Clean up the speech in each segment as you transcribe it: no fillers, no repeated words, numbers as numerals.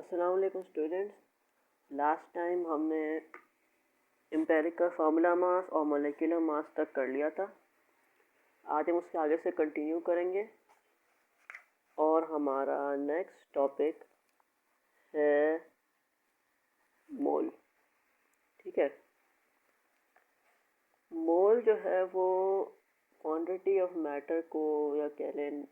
अस्सलाम वालेकुम students. Last time हमने एम्पिरिकल फार्मूला मास और मोलिकुलर मास तक कर लिया था। आज हम उसके आगे से कंटिन्यू करेंगे और हमारा नेक्स्ट टॉपिक है मोल। ठीक है, मोल जो है वो क्वांटिटी ऑफ मैटर को या कह लें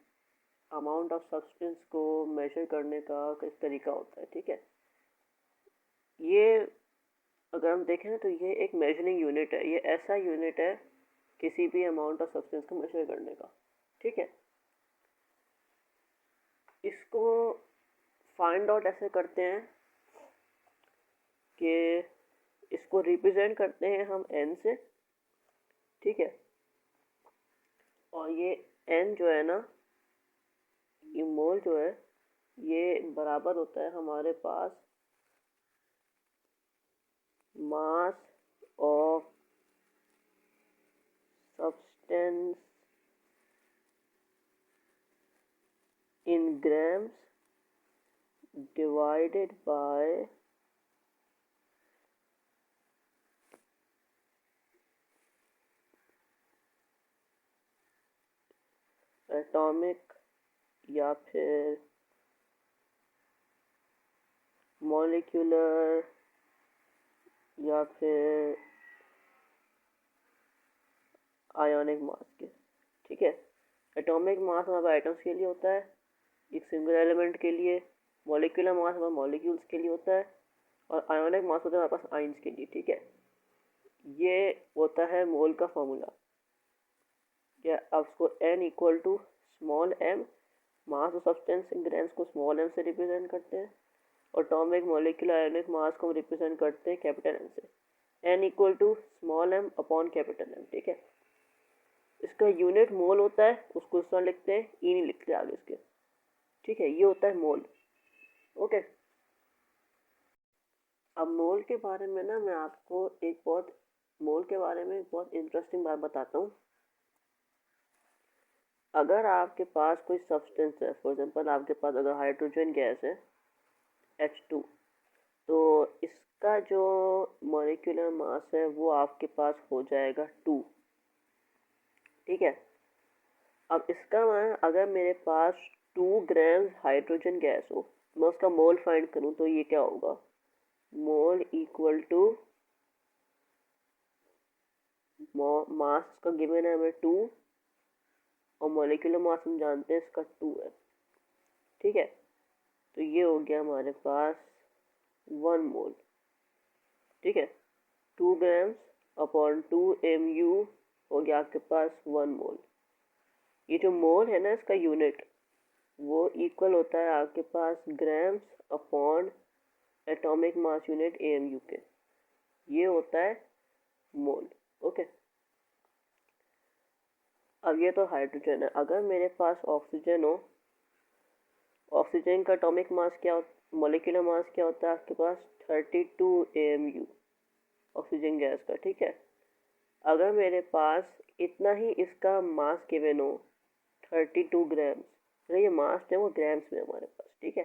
अमाउंट ऑफ सब्सटेंस को मेजर करने का एक तरीका होता है। ठीक है, ये अगर हम देखें तो ये एक मेजरिंग यूनिट है। ये ऐसा यूनिट है किसी भी अमाउंट ऑफ सब्सटेंस को मेजर करने का। ठीक है, इसको फाइंड आउट ऐसे करते हैं कि इसको रिप्रेजेंट करते हैं हम एन से। ठीक है, और ये एन जो है ना, ये मोल जो है ये बराबर होता है हमारे पास mass of substance in grams divided by atomic या फिर मॉलिक्यूलर या फिर आयोनिक मास के। ठीक है, एटॉमिक मास हमारे आइटम्स के लिए होता है एक सिंगल एलिमेंट के लिए, मॉलिक्यूलर मास हमारे मॉलिक्यूल्स के लिए होता है और आयोनिक मास होता है हमारे पास आयंस के लिए। ठीक है, ये होता है मोल का फॉर्मूला। क्या अब उसको n equal to small m mass of substance in grams को स्मॉल m से रिप्रेजेंट करते हैं और एटॉमिक मॉलिक्यूलर आयोनिक मास को हम रिप्रेजेंट करते हैं कैपिटल M से। n equal to small m upon capital M। ठीक है, इसका यूनिट मोल होता है, उसको इस तरह लिखते हैं, ई नहीं लिखते आगे इसके। ठीक है, ये होता है मोल। ओके, अब मोल के बारे में ना मैं आपको मोल के बारे में बहुत इंटरेस्टिंग बात बताता हूँ। अगर आपके पास कोई सब्सटेंस है, फॉर एग्जांपल आपके पास अगर हाइड्रोजन गैस है H2, तो इसका जो मॉलिक्यूलर मास है वो आपके पास हो जाएगा 2। ठीक है, अब इसका मैं अगर मेरे पास 2 ग्राम हाइड्रोजन गैस हो, मैं उसका मोल फाइंड करूं तो ये क्या होगा, मोल इक्वल टू मास का गिवन है हमें 2 और मॉलिक्यूलर मास हम जानते हैं इसका 2 है। ठीक है, तो ये हो गया हमारे पास 1 मोल। ठीक है, 2 ग्राम्स अपॉन 2 mu हो गया आपके पास 1 मोल। ये जो मोल है ना, इसका यूनिट वो इक्वल होता है आपके पास grams upon atomic mass unit AMU के। ये होता है मोल। ओके, अब ये तो हाइड्रोजन है। अगर मेरे पास ऑक्सीजन हो, ऑक्सीजन का एटॉमिक मास क्या मॉलिक्यूलर मास क्या होता है आपके पास 32 AMU ऑक्सीजन गैस का। ठीक है, अगर मेरे पास इतना ही इसका मास गिवन हो 32 ग्राम्स, तो ये मास है वो ग्राम्स में हमारे पास। ठीक है,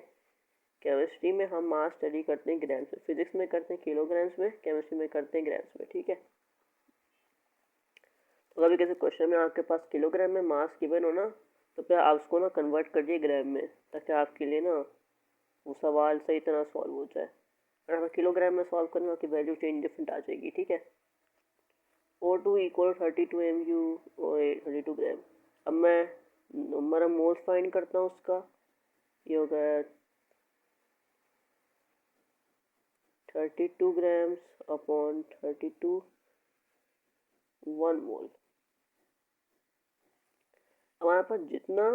केमिस्ट्री में हम मास स्टडी करते हैं ग्राम्स में, फिजिक्स में करते हैं किलोग्राम्स में, केमिस्ट्री में करते हैं ग्राम्स में। ठीक है, तो कभी किसी क्वेश्चन में आपके पास किलोग्राम में मास गिवन हो ना, तो फिर आप उसको ना कन्वर्ट कर दिए ग्राम में, ताकि आपके लिए ना वो सवाल सही तरह सॉल्व हो जाए। अगर आप किलोग्राम में सॉल्व करेंगे आपकी वैल्यू चेंज डिफरेंट आ जाएगी। ठीक है, O2 इक्वल 32 MU और 32 ग्राम। अब मैं हमारा मोल फाइंड करता हूँ उसका, ये हो गया 32 ग्राम्स अपॉन 32 1 मोल। हमारे पास जितना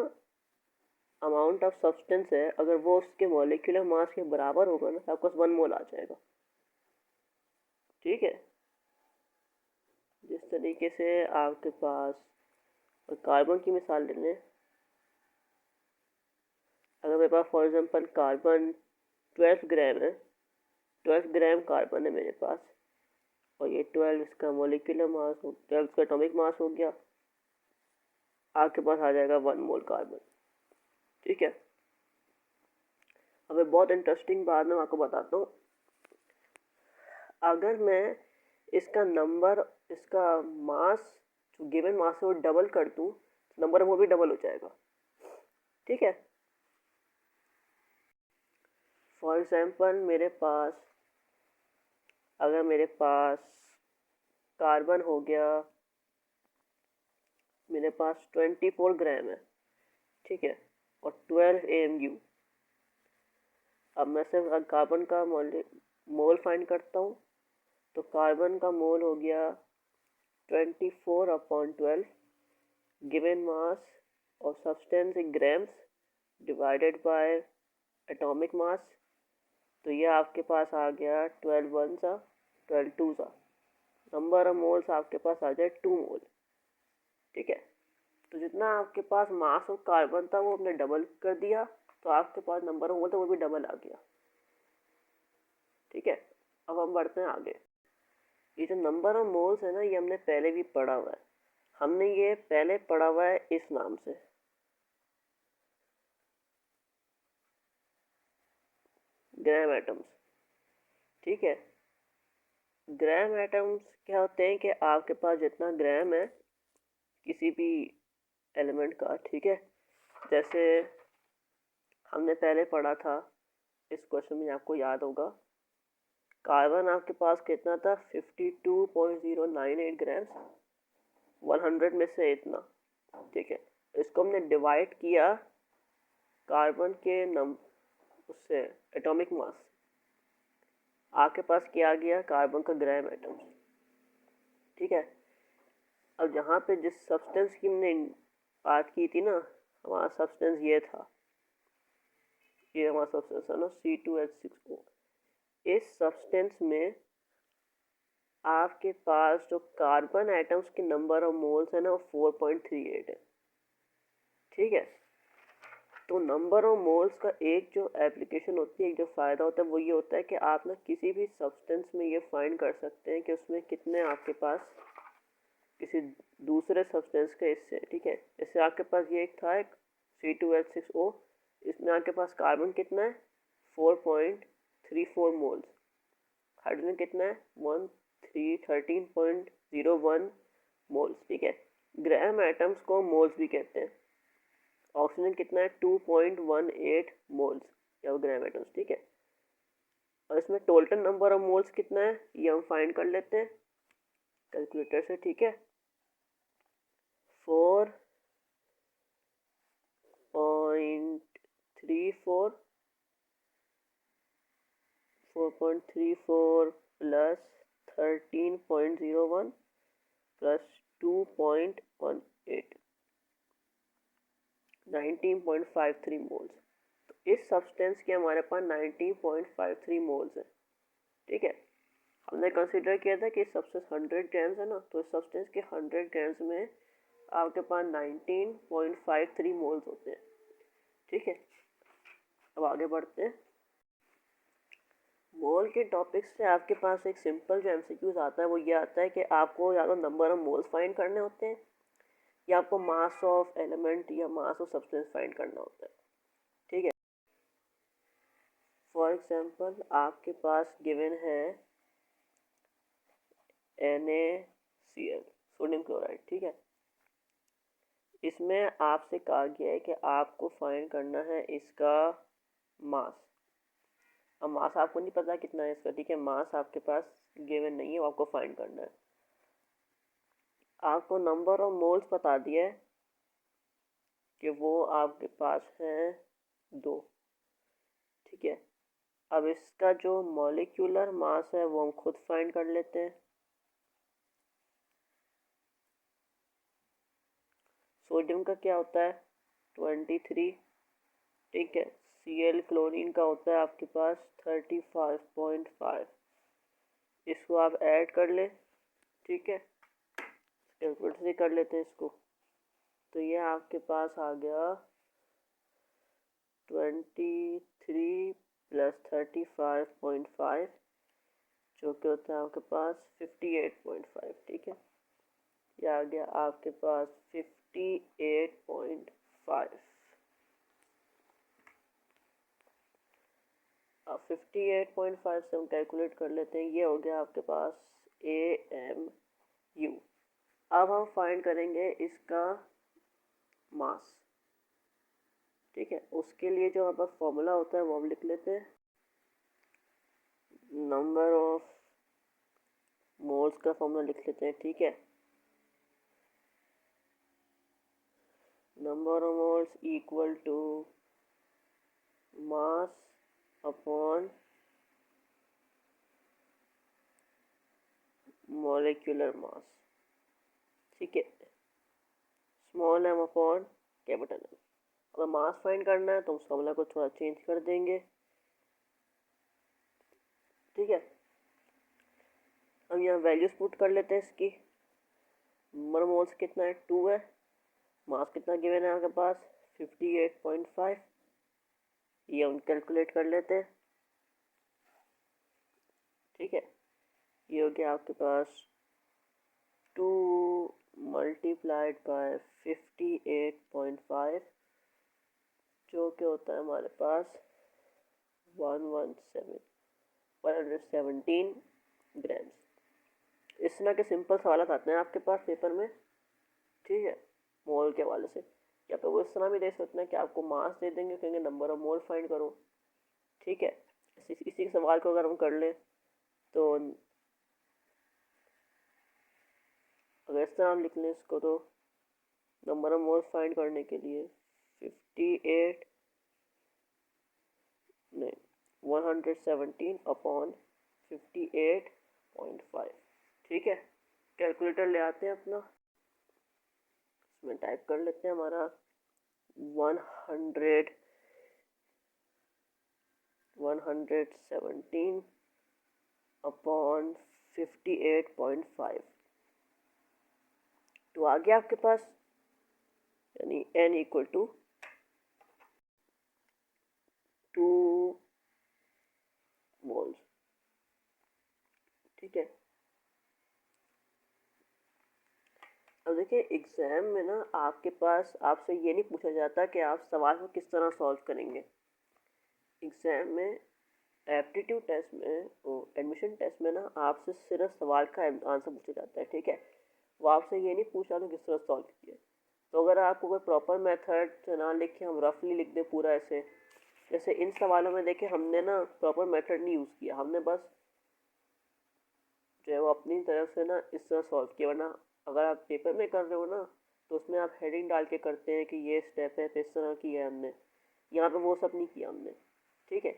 अमाउंट ऑफ सब्सटेंस है, अगर वो उसके मॉलिक्यूलर मास के बराबर होगा ना, तो आपके पास 1 मोल आ जाएगा। ठीक है, जिस तरीके से आपके पास कार्बन की मिसाल ले लें, अगर मेरे पास फॉर एग्जांपल कार्बन 12 ग्राम है, 12 ग्राम कार्बन है मेरे पास, और ये 12 इसका मॉलिक्यूलर मास, 12 इसका एटॉमिक मास हो गया, आपके पास आ जाएगा 1 मोल कार्बन। ठीक है, अब एक बहुत इंटरेस्टिंग बात मैं आपको बताता हूँ। अगर मैं इसका नंबर, इसका मास, जो गिवन मास है वो डबल कर दूँ, तो नंबर वो भी डबल हो जाएगा। ठीक है, फॉर एग्जाम्पल अगर मेरे पास कार्बन हो गया, मेरे पास 24 ग्राम है, ठीक है, और 12 AMU। अब मैं सिर्फ कार्बन का मोल फाइंड करता हूँ, तो कार्बन का मोल हो गया 24/12, गिवन मास और substance in grams divided by atomic mass. तो ये आपके पास आ गया 12 वन सा 12 टू सा, नंबर ऑफ मोल्स आपके पास आ जाए 2 मोल। ठीक है, तो जितना आपके पास मास ऑफ कार्बन था वो हमने डबल कर दिया, तो आपके पास नंबर ऑफ मोल था वो भी डबल आ गया। ठीक है, अब हम बढ़ते हैं आगे। ये जो नंबर ऑफ मोल्स है ना, ये हमने पहले भी पढ़ा हुआ है। हमने ये पहले पढ़ा हुआ है इस नाम से, ग्राम एटम्स। ठीक है, ग्राम एटम्स क्या होते हैं कि आपके पास जितना ग्राम है किसी भी एलिमेंट का, ठीक है, जैसे हमने पहले पढ़ा था, इस क्वेश्चन में आपको याद होगा, कार्बन आपके पास कितना था, 52.098 ग्राम्स 100 में से इतना। ठीक है, इसको हमने डिवाइड किया कार्बन के उससे एटॉमिक मास, आपके पास क्या आ गया, कार्बन का ग्राम एटम्स। ठीक है, अब जहाँ पे जिस सब्सटेंस की हमने बात की थी ना, हमारा सब्सटेंस ये था, ये हमारा सब्सटेंस है ना C2H6O। इस सब्सटेंस में आपके पास जो कार्बन एटम्स के नंबर ऑफ मोल्स है ना वो 4.38 है। ठीक है, तो नंबर ऑफ मोल्स का एक जो एप्लीकेशन होती है, एक जो फ़ायदा होता है वो ये होता है कि आप ना किसी भी सब्सटेंस में ये फाइंड कर सकते हैं कि उसमें कितने आपके पास किसी दूसरे सब्सटेंस के हिस्से। ठीक है, जैसे आपके पास ये एक था, एक C2H6O, इसमें आपके पास कार्बन कितना है, 4.34 मोल्स, हाइड्रोजन कितना है, 13.01 मोल्स। ठीक है, ग्राम एटम्स को मोल्स भी कहते हैं। ऑक्सीजन कितना है, 2.18 मोल्स, या ग्राम एटम्स। ठीक है, और इसमें टोटल नंबर ऑफ मोल्स कितना है ये हम फाइंड कर लेते हैं कैलकुलेटर से। ठीक है, 4.34 प्लस 13.01 प्लस 2.18, 19.53 मोल्स। तो इस सब्सटेंस के हमारे पास 19.53 मोल्स है। ठीक है, हमने कंसीडर किया था कि सब्सटेंस 100 ग्राम्स है ना, तो इस सब्सटेंस के 100 ग्राम्स में आपके पास 19.53 मोल्स होते हैं। ठीक है, अब आगे बढ़ते हैं। मोल के टॉपिक से आपके पास एक सिंपल जो एमसीक्यूज आता है वो ये आता है कि आपको या तो नंबर ऑफ मोल्स फाइंड करने होते हैं, या आपको मास ऑफ एलिमेंट या मास ऑफ सब्सटेंस फाइंड करना होता है। ठीक है, फॉर एग्जांपल आपके पास गिवन है NaCl, सोडियम क्लोराइड। ठीक है, इसमें आपसे कहा गया है कि आपको फाइंड करना है इसका मास। अब मास आपको नहीं पता कितना है इसका। ठीक है, मास आपके पास गिवन नहीं है, वो आपको फाइंड करना है। आपको नंबर ऑफ मोल्स बता दिया है कि वो आपके पास है 2। ठीक है, अब इसका जो मॉलिक्यूलर मास है वो हम खुद फाइंड कर लेते हैं। सोडियम का क्या होता है, 23। ठीक है, Cl क्लोरीन का होता है आपके पास 35.5। इसको आप ऐड कर ले। ठीक है, कैलकुलेटर से कर लेते हैं इसको, तो ये आपके पास आ गया 23 प्लस 35.5, जो कि होता है आपके पास 58.5। ठीक है, ये आ गया आपके पास 58.5। अब 58.5 से हम कैलकुलेट कर लेते हैं, ये हो गया आपके पास AMU। अब हम फाइंड करेंगे इसका मास। ठीक है, उसके लिए जो हमारे पास फॉर्मूला होता है वो हम लिख लेते हैं। नंबर ऑफ मोल्स का फॉर्मूला लिख लेते हैं। ठीक है, number of moles equal to mass upon molecular mass. ठीक है, small M upon capital M. अगर मास फाइंड करना है तो उस फॉर्मूला को थोड़ा चेंज कर देंगे। ठीक है, हम यहाँ वैल्यूज पुट कर लेते हैं इसकी। नंबर मोल्स कितना है, 2 है। मास कितना गिवन है आपके पास, 58.5। ये हम कैलकुलेट कर लेते हैं। ठीक है, ये हो गया आपके पास 2 मल्टीप्लाइड बाय 58.5, जो कि होता है हमारे पास 117 ग्राम्स। इस तरह के सिंपल सवाल आते हैं आपके पास पेपर में। ठीक है, मोल के हवाले से, या तो वो इस तरह भी दे सकते हैं कि आपको मास दे देंगे, कहेंगे नंबर ऑफ मोल फाइंड करो। ठीक है, इसी सवाल को अगर हम कर लें तो अगर इस तरह हम लिख लें इसको, तो नंबर ऑफ मोल्स फाइंड करने के लिए 58 नहीं 117 अपॉन 58.5। ठीक है, कैलकुलेटर ले आते हैं अपना, इसमें टाइप कर लेते हैं हमारा 117 अपॉन 58.5। तो आ गया आपके पास, यानी n इक्वल टू 2 मोल्स। ठीक है, अब देखिए एग्जाम में ना आपके पास आपसे ये नहीं पूछा जाता कि आप सवाल को किस तरह सॉल्व करेंगे। एग्जाम में एप्टीट्यूड टेस्ट में एडमिशन टेस्ट में ना आपसे सिर्फ सवाल का आंसर पूछा जाता है। ठीक है, वो आपसे ये नहीं पूछा तो किस तरह सॉल्व किया। तो अगर आपको कोई प्रॉपर मेथड से ना लिख के हम रफली लिख दें पूरा ऐसे, जैसे इन सवालों में देखिए हमने ना प्रॉपर मेथड नहीं यूज़ किया, हमने बस जो है वो अपनी तरफ से ना इस तरह सॉल्व किया। वरना अगर आप पेपर में कर रहे हो ना तो उसमें आप हेडिंग डाल के करते हैं कि ये स्टेप है, तो इस तरह किया है हमने। यहाँ पे वो सब नहीं किया हमने। ठीक है,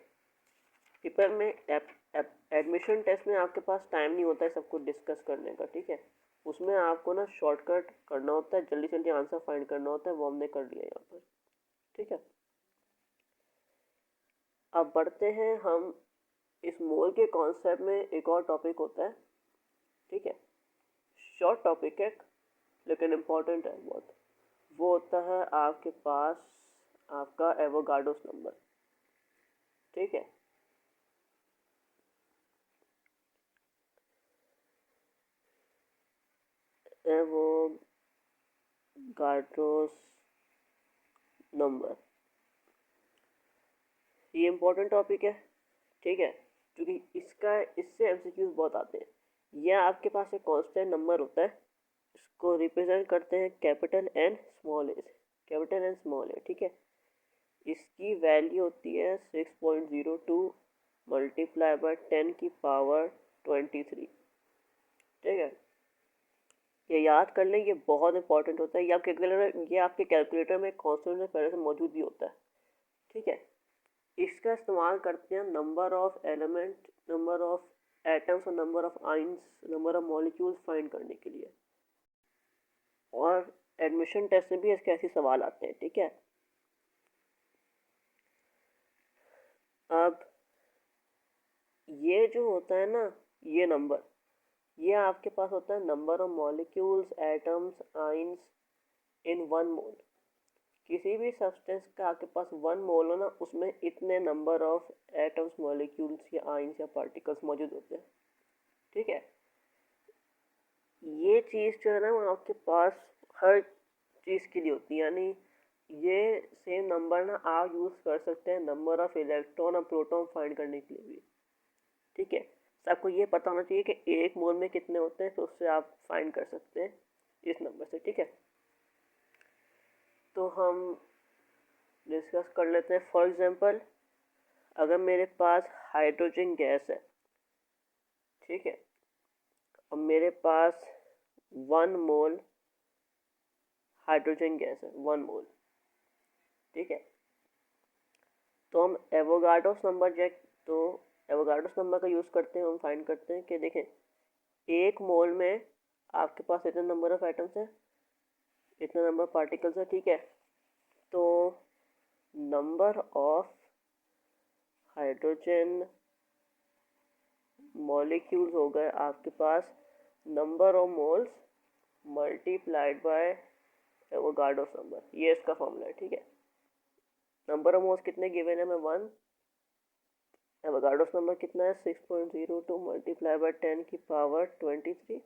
पेपर में एडमिशन टेस्ट में आपके पास टाइम नहीं होता है सब कुछ डिस्कस करने का। ठीक है, उसमें आपको ना शॉर्टकट करना होता है, जल्दी जल्दी आंसर फाइंड करना होता है, वो हमने कर लिया यहाँ पर। ठीक है, अब बढ़ते हैं हम इस मोल के कॉन्सेप्ट में। एक और टॉपिक होता है, ठीक है, शॉर्ट टॉपिक है लेकिन इम्पोर्टेंट है बहुत। वो होता है आपके पास आपका एवोगाड्रोस नंबर। ठीक है, एवोगाड्रोस नंबर, ये इम्पोर्टेंट टॉपिक है। ठीक है, क्योंकि इससे एमसीक्यूज बहुत आते हैं। यह आपके पास एक कांस्टेंट नंबर होता है, इसको रिप्रेजेंट करते हैं कैपिटल एन स्मॉल ए, कैपिटल एन स्मॉल ए। ठीक है, इसकी वैल्यू होती है 6.02 मल्टीप्लाई बाय 10 की पावर 23। ठीक है, ये याद कर लें, ये बहुत इंपॉर्टेंट होता है। ये आपके कैलकुलेटर में कांस्टेंट में पहले से मौजूद ही होता है। ठीक है, इसका इस्तेमाल करते हैं number of element, number of atoms और number of ions, number of molecules find करने के लिए। और एडमिशन टेस्ट में भी इसके ऐसे सवाल आते हैं। ठीक है, अब ये जो होता है ना, ये नंबर, ये आपके पास होता है number of molecules, atoms, ions in one mole. किसी भी सब्सटेंस का आपके पास 1 मोल हो ना, उसमें इतने नंबर ऑफ एटम्स, मॉलिक्यूल्स या आइंस या पार्टिकल्स मौजूद होते हैं। ठीक है, ये चीज़ जो है ना वो आपके पास हर चीज़ के लिए होती है। यानी ये सेम नंबर ना आप यूज़ कर सकते हैं नंबर ऑफ इलेक्ट्रॉन और प्रोटॉन फाइंड करने के लिए भी, ठीक है। तो आपको ये पता होना चाहिए कि एक मोल में कितने होते हैं, तो उससे आप फाइंड कर सकते हैं इस नंबर से, ठीक है। तो हम डिस्कस कर लेते हैं। फॉर एग्जांपल, अगर मेरे पास हाइड्रोजन गैस है, ठीक है, और मेरे पास 1 मोल हाइड्रोजन गैस है, 1 मोल, ठीक है। तो हम एवोगाड्रोस नंबर एवोगाड्रोस नंबर का यूज़ करते हैं, हम फाइंड करते हैं कि देखें 1 मोल में आपके पास इतने नंबर ऑफ एटम्स हैं, इतना नंबर पार्टिकल्स है, ठीक है। तो नंबर ऑफ हाइड्रोजन मॉलिक्यूल्स हो गए आपके पास number of moles multiplied by Avogadro's number, ये इसका फॉर्मूला है, ठीक है। नंबर ऑफ मोल्स कितने गिवन है, मैं 1, एवोगाड्रोस नंबर कितना है 6.02 मल्टीप्लाई बाय 10 की पावर 23,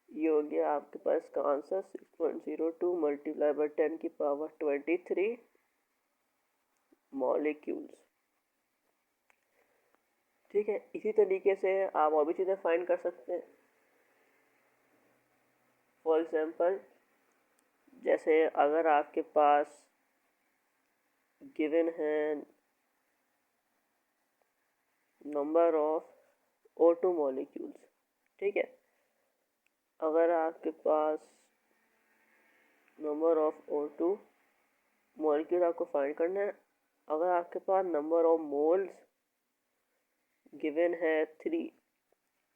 ये हो गया आपके पास का आंसर 6.02 मल्टीप्लाई बाय 10 की पावर 23 मॉलिक्यूल्स, ठीक है। इसी तरीके से आप और भी चीज़ें फाइंड कर सकते हैं। फॉर एग्जांपल, जैसे अगर आपके पास गिवन है नंबर ऑफ O2 मॉलिक्यूल्स, ठीक है। अगर आपके पास नंबर ऑफ O2 मॉलिक्यूल आपको फाइंड करना है, अगर आपके पास नंबर ऑफ मोल्स गिवन है 3,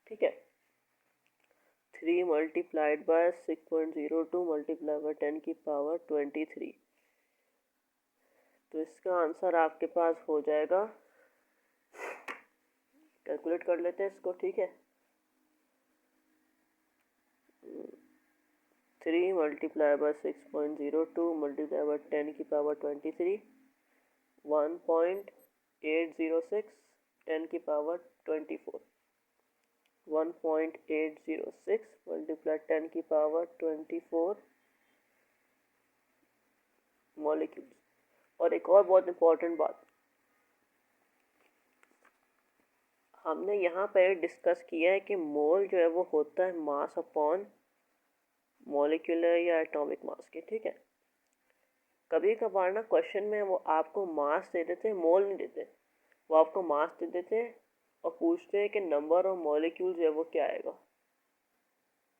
ठीक है, 3 मल्टीप्लाइड बाय 6.02 मल्टीप्लाई बाय 10 की पावर 23, तो इसका आंसर आपके पास हो जाएगा, कैलकुलेट कर लेते हैं इसको, ठीक है। 3 मल्टीप्लाई बाय 6.02 मल्टीप्लाई बाय 10 की पावर 23, 1.806, 10 की पावर 24, 1.806 मल्टीप्लाई 10 की पावर 24 मॉलिक्यूल्स। और एक और बहुत इंपॉर्टेंट बात हमने यहाँ पर डिस्कस किया है कि मोल जो है वो होता है मास अपॉन मॉलिक्यूलर या एटॉमिक मास के, ठीक है। कभी कभार ना क्वेश्चन में वो आपको मास दे देते हैं, मोल नहीं देते, वो आपको मास दे देते हैं और पूछते हैं कि नंबर ऑफ मॉलिक्यूल जो है वो क्या आएगा,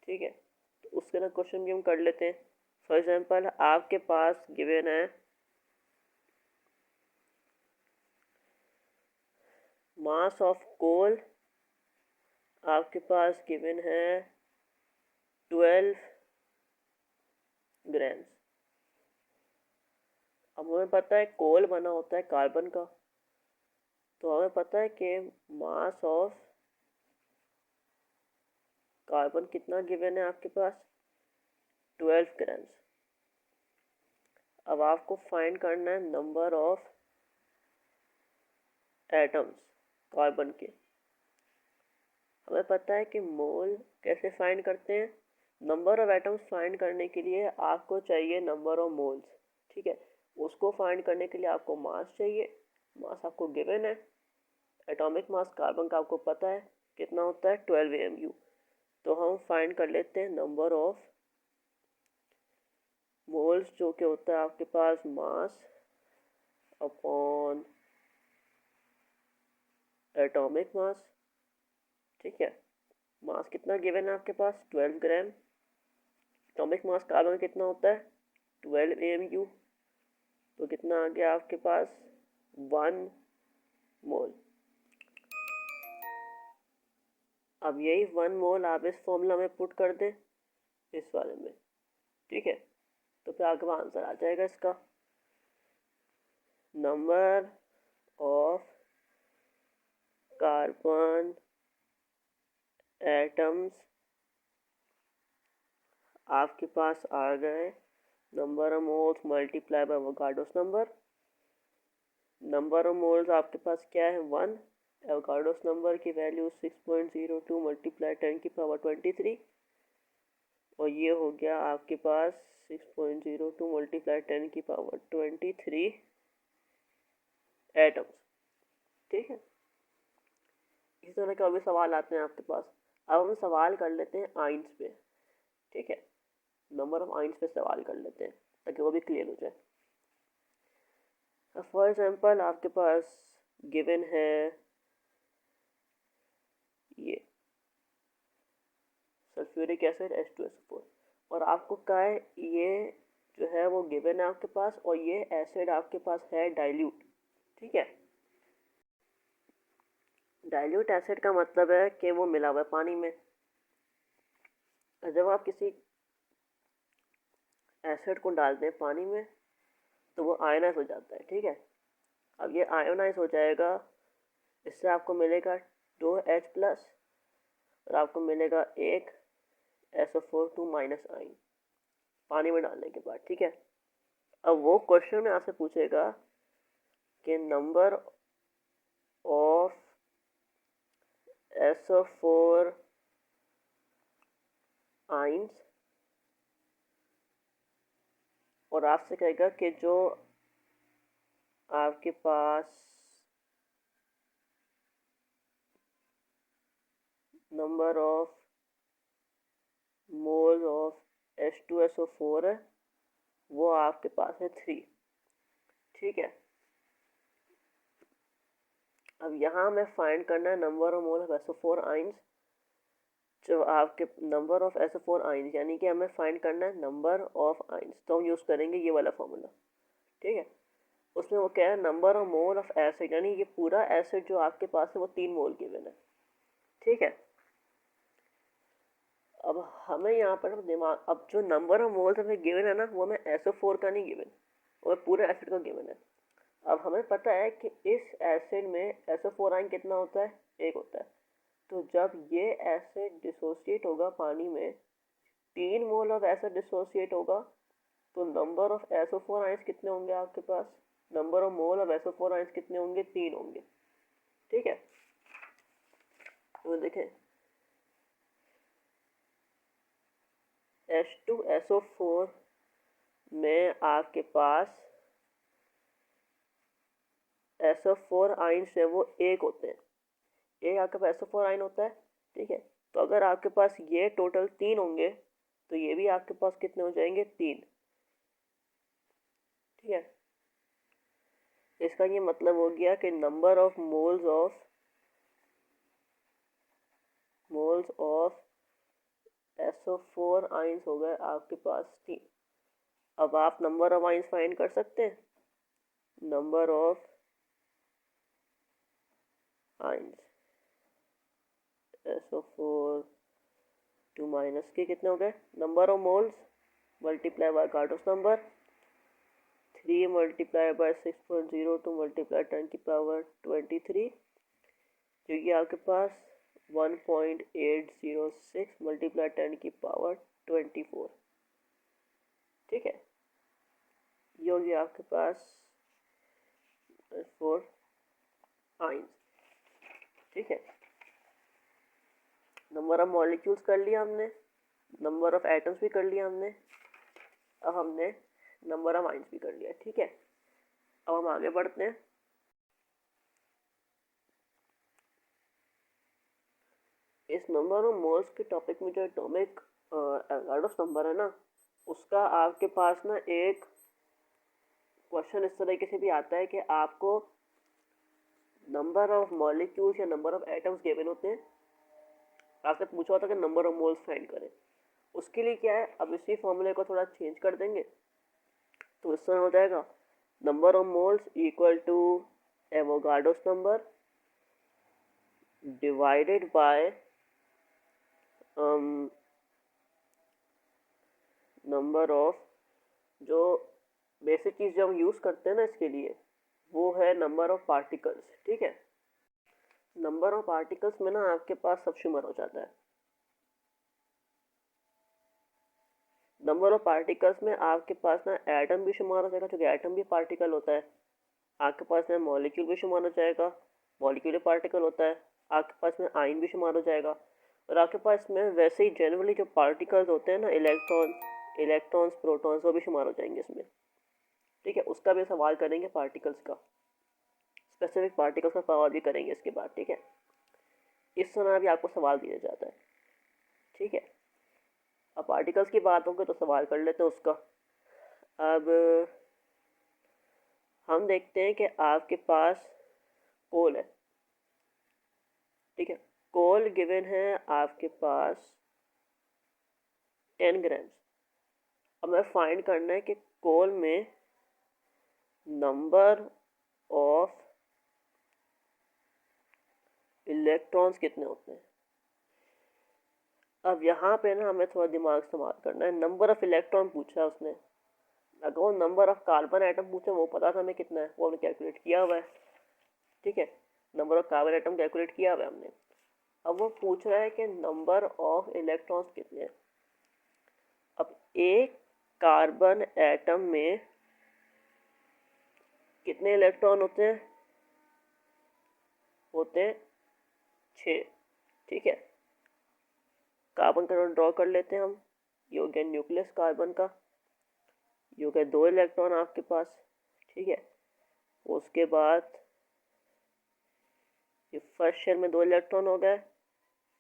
ठीक है। तो उसके अंदर क्वेश्चन भी हम कर लेते हैं। फॉर एग्जांपल, आपके पास गिवन है मास ऑफ कोल, आपके पास गिवन है 12 ग्राम्स। अब हमें पता है कोल बना होता है कार्बन का, तो हमें पता है कि मास ऑफ कार्बन कितना गिवन है आपके पास 12 ग्राम्स। अब आपको फाइंड करना है नंबर ऑफ एटम्स कार्बन के। हमें पता है कि मोल कैसे फाइंड करते हैं, नंबर ऑफ एटम्स फाइंड करने के लिए आपको चाहिए नंबर ऑफ मोल्स, ठीक है। उसको फाइंड करने के लिए आपको मास चाहिए, मास आपको गिवन है, एटॉमिक मास कार्बन का आपको पता है कितना होता है 12 AMU। तो हम फाइंड कर लेते हैं नंबर ऑफ मोल्स, जो कि होता है आपके पास मास अपॉन एटॉमिक मास, ठीक है। मास कितना गिवन है आपके पास 12 ग्राम, एटॉमिक मास कार्बन कितना होता है 12 AMU, तो कितना आ गया आपके पास 1 मोल। अब यही 1 मोल आप इस फॉर्मूला में पुट कर दें इस वाले में, ठीक है, तो फिर आपके पास आंसर आ जाएगा इसका। नंबर ऑफ कार्बन एटम्स आपके पास आ गए, number of moles multiply bye Avogadro's number. Number of moles आपके पास क्या है 1, एवोगाड्रोस नंबर की वैल्यू 6.02 मल्टीप्लाई 10 की पावर 23, और ये हो गया आपके पास 6.02 मल्टीप्लाई 10 की पावर 23 एटम्स। ठीक है, इस तरह के अभी सवाल आते हैं आपके पास। अब हम सवाल कर लेते हैं आइंस पे। ठीक है, नंबर ऑफ आइंस पे सवाल कर लेते हैं ताकि वो भी क्लियर हो जाए। फॉर एग्जाम्पल आपके पास गिवन है ये सल्फ्यूरिक एसिड H2SO4 और आपको कहा है ये जो है वो गिवन है आपके पास और ये एसिड आपके पास है डाइल्यूट। ठीक है, डाइल्यूट एसिड का मतलब है कि वो मिला हुआ है पानी में। जब आप किसी एसिड को डालते हैं पानी में तो वो आयनाइज हो जाता है। ठीक है, अब ये आयोनाइज हो जाएगा, इससे आपको मिलेगा 2H+ और आपको मिलेगा एक SO4 2 माइनस आइन पानी में डालने के बाद। ठीक है, अब वो क्वेश्चन में आपसे पूछेगा कि नंबर ऑफ SO4 आइंस और आपसे कहेगा कि जो आपके पास number of mole of H2SO4 है वो आपके पास है 3। ठीक है, अब यहाँ हमें फाइंड करना है number of mole of SO4 ions. जो आपके नंबर ऑफ SO4 आइंस यानी कि हमें फाइंड करना है नंबर ऑफ आइंस, तो हम यूज़ करेंगे ये वाला फॉर्मूला। ठीक है, उसमें वो क्या है, number of mole of acid, यानी ये पूरा एसिड जो आपके पास है वो 3 मोल गिवन है। ठीक है, अब हमें यहाँ पर दिमाग, अब जो नंबर ऑफ मोल्स हमें गिवन है ना वो हमें SO4 का नहीं गिवन, वो पूरे एसिड का गिवन है। अब हमें पता है कि इस एसिड में SO4 आयन कितना होता है, 1 होता है। तो जब ये एसिड डिसोसिएट होगा पानी में, 3 मोल ऑफ एसिड डिसोसिएट होगा, तो नंबर ऑफ SO4 आयंस कितने होंगे आपके पास, number of mole of SO4 ions कितने होंगे, 3 होंगे। ठीक है, तो देखें H2SO4 में आपके पास SO4 आयंस है वो 1 होते हैं, एक आपके पास SO4 आयन होता है। ठीक है, तो अगर आपके पास ये टोटल 3 होंगे तो ये भी आपके पास कितने हो जाएंगे, 3। ठीक है, इसका ये मतलब हो गया कि number of moles of SO4 ions हो गए आपके पास 3। अब आप नंबर ऑफ आइंस फाइंड कर सकते हैं, number of ions SO4 2 minus के कितने हो गए, number of moles multiply by Avogadro's number 3 multiply by 6.02 multiply 10 की पावर 23, जो कि आपके पास 1.806 मल्टीप्लाई 10 की पावर 24। ठीक है, ये हो गया आपके पास 4 आइंस। ठीक है, नंबर ऑफ मॉलिक्यूल्स कर लिया हमने, नंबर ऑफ एटम्स भी कर लिया हमने, अब हमने नंबर ऑफ आइंस भी कर लिया। ठीक है, अब हम आगे बढ़ते हैं। इस नंबर ऑफ मोल्स के टॉपिक में जो एटॉमिक एवोगाड्रोस नंबर है ना, उसका आपके पास ना एक क्वेश्चन इस तरीके से भी आता है कि आपको नंबर ऑफ मॉलिक्यूल्स या नंबर ऑफ एटम्स गिवन होते हैं, आपसे पूछा होता है कि नंबर ऑफ मोल्स फाइंड करें। उसके लिए क्या है, अब इसी फॉर्मूले को थोड़ा चेंज कर देंगे तो इस तरह हो जाएगा, number of moles equal to Avogadro's number divided by number of, जो बेसिक चीज़ जो हम यूज़ करते हैं ना इसके लिए वो है नंबर ऑफ पार्टिकल्स। ठीक है, नंबर ऑफ पार्टिकल्स में ना आपके पास सबशुमर हो जाता है। नंबर ऑफ पार्टिकल्स में आपके पास ना एटम भी शुमार हो जाएगा, क्योंकि एटम भी पार्टिकल होता है। आपके पास में मॉलिक्यूल भी शुमार हो जाएगा, मॉलिक्यूल पार्टिकल होता है। आपके पास में आयन भी शुमार हो जाएगा, और आपके पास में वैसे ही जनरली जो पार्टिकल्स होते हैं ना, इलेक्ट्रॉन, इलेक्ट्रॉन्स, प्रोटॉन्स वो भी शुमार हो जाएंगे इसमें, ठीक है। उसका भी सवाल करेंगे पार्टिकल्स का, स्पेसिफिक पार्टिकल्स का सवाल भी करेंगे इसके बाद, ठीक है। इस तरह भी आपको सवाल दिया जाता है, ठीक है। अब पार्टिकल्स की बात होगी तो सवाल कर लेते हैं उसका। अब हम देखते हैं कि आपके पास कोल है, ठीक है। कोल गिवन है आपके पास 10 ग्राम्स। अब हमें फाइंड करना है कि कोल में नंबर ऑफ इलेक्ट्रॉन्स कितने होते हैं। अब यहाँ पे ना हमें थोड़ा दिमाग इस्तेमाल करना है। नंबर ऑफ इलेक्ट्रॉन पूछा है उसने, अगर वो नंबर ऑफ कार्बन आइटम पूछे वो पता था हमें कितना है, वो हमने कैलकुलेट किया हुआ है, ठीक है। Number of carbon atom calculate किया हुआ है हमने। अब वो पूछ रहा है कि नंबर ऑफ इलेक्ट्रॉन्स कितने हैं। अब एक कार्बन एटम में कितने इलेक्ट्रॉन होते हैं? होते हैं 6, ठीक है। कार्बन का ड्रॉ कर लेते हैं हम। ये हो गया न्यूक्लियस कार्बन का, ये हो गया 2 इलेक्ट्रॉन आपके पास, ठीक है। उसके बाद ये फर्स्ट शेल में 2 इलेक्ट्रॉन हो गए,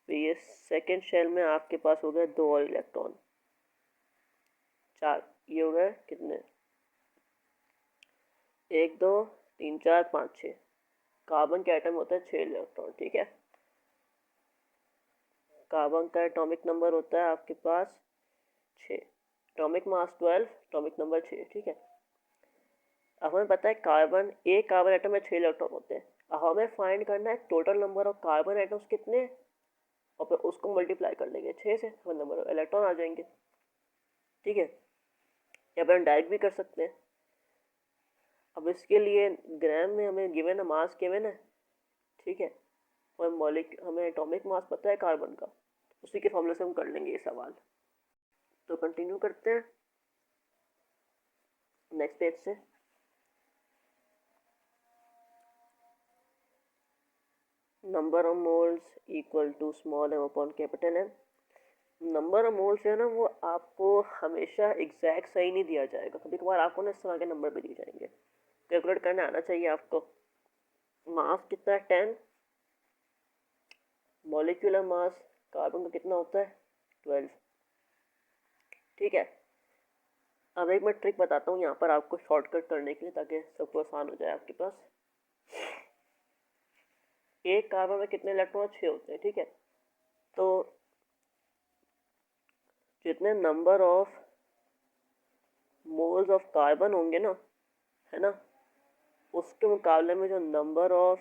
फिर ये सेकेंड शेल में आपके पास हो गए 2 और इलेक्ट्रॉन, 4। ये हो गए कितने? 1 2 3 4 5 6। कार्बन के एटम होते हैं 6 इलेक्ट्रॉन, ठीक है। कार्बन का एटॉमिक नंबर होता है आपके पास 6, एटॉमिक मास 12, एटॉमिक नंबर 6, ठीक है। अब हमें पता है कार्बन, एक कार्बन एटम में 6 इलेक्ट्रॉन होते हैं। अब हमें फाइंड करना है total number of carbon atoms कितने, और फिर उसको मल्टीप्लाई कर लेंगे 6 से, हमें नंबर ऑफ इलेक्ट्रॉन आ जाएंगे, ठीक है। या फिर हम डायरेक्ट भी कर सकते हैं। अब इसके लिए ग्राम में हमें गिवन है, मास गिवन है, ठीक है। और हमें एटॉमिक मास पता है कार्बन का, उसी के फॉर्मूले से हम कर लेंगे ये सवाल। तो कंटिन्यू करते हैं नेक्स्ट पेज से। Number of moles equal to small M upon capital M. Number of moles है ना, वो आपको हमेशा एग्जैक्ट सही नहीं दिया जाएगा, कभी कभार आपको ना इस तरह के नंबर भी दिए जाएंगे, कैलकुलेट करने आना चाहिए आपको। मास कितना है? 10। मॉलिक्यूलर मास कार्बन का कितना होता है? 12, ठीक है। अब एक मैं ट्रिक बताता हूँ यहाँ पर आपको शॉर्टकट करने के लिए, ताकि सबको आसान हो जाए आपके पास। एक कार्बन में कितने इलेक्ट्रॉन? 6 होते हैं, ठीक है। तो जितने number of moles of carbon होंगे ना, है ना, उसके मुकाबले में जो number of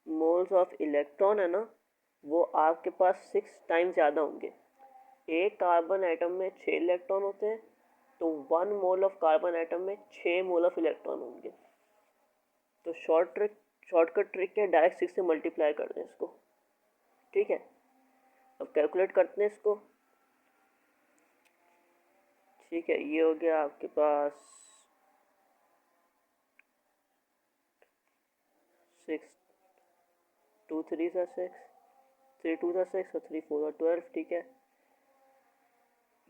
moles of electron है ना, वो आपके पास 6 टाइम्स ज़्यादा होंगे। एक कार्बन एटम में 6 इलेक्ट्रॉन होते हैं, तो 1 मोल ऑफ कार्बन एटम में 6 मोल ऑफ इलेक्ट्रॉन होंगे। तो शॉर्टकट ट्रिक है, डायरेक्ट 6 से मल्टीप्लाई कर दें इसको, ठीक है। अब कैलकुलेट करते हैं इसको, ठीक है। ये हो गया आपके पास 6, 2 3 सा 6, 3 2 सा 6 और 3 4 12, ठीक है।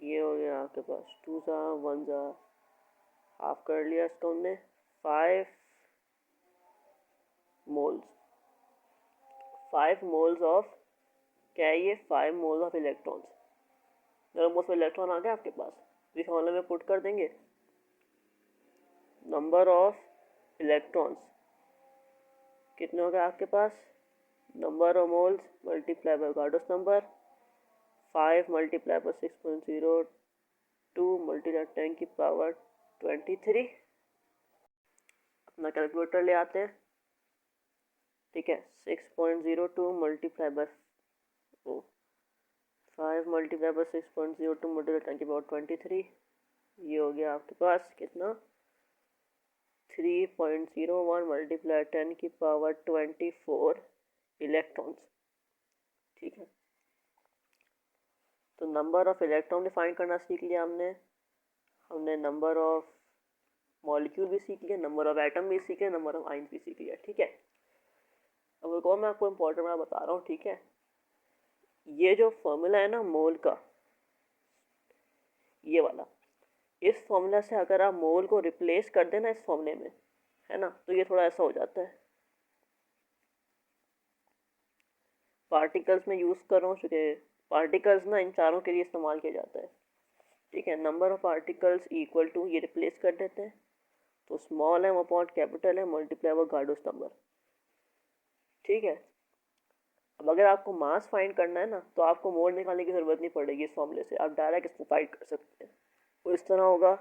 ये हो गया आपके पास 2 सा 1 सा हाफ कर लिया इसको हमने, 5 मोल्स, 5 मोल्स ऑफ क्या है ये? 5 मोल्स ऑफ इलेक्ट्रॉन्स। जरा मोल्स में इलेक्ट्रॉन आ गया आपके पास, इस फॉर्मूले में पुट कर देंगे। नंबर ऑफ इलेक्ट्रॉन्स कितने हो गए आपके पास? Number of moles multiply by Avogadro's number, 5 multiply by 6.02 multiply 10 की पावर 23। अपना कैलकुलेटर ले आते हैं, ठीक है। 6.02 multiply by 5 multiply by 6.02 multiply 10 की पावर 23। ये हो गया आपके पास कितना? 3.01 मल्टीप्लाई 10 की पावर 24 इलेक्ट्रॉन्स, ठीक है। तो नंबर ऑफ इलेक्ट्रॉन डिफाइन करना सीख लिया हमने नंबर ऑफ मॉलिक्यूल भी सीख लिया, नंबर ऑफ एटम भी सीख लिया, नंबर ऑफ आयन भी सीख लिया, ठीक है। अब एक और मैं आपको इम्पोर्टेंट बात बता रहा हूँ, ठीक है। ये जो फॉर्मूला है ना मोल का, ये वाला। इस फॉर्मूला से अगर आप मोल को रिप्लेस कर देना इस फॉर्मूले में, है ना, तो ये थोड़ा ऐसा हो जाता है। पार्टिकल्स में यूज़ कर रहा हूँ क्योंकि पार्टिकल्स ना इन चारों के लिए इस्तेमाल किया जाता है। ठीक है, number of particles equal to, ये रिप्लेस कर देते हैं, तो स्मॉल है वो अपॉन कैपिटल है मल्टीप्लाई वो गाडोस नंबर। ठीक है, अब अगर आपको मास फाइंड करना है ना, तो आपको मोल निकालने की ज़रूरत नहीं पड़ेगी इस फॉर्मूले से, आप डायरेक्ट इसको फाइंड कर सकते हैं। वो इस तरह होगा,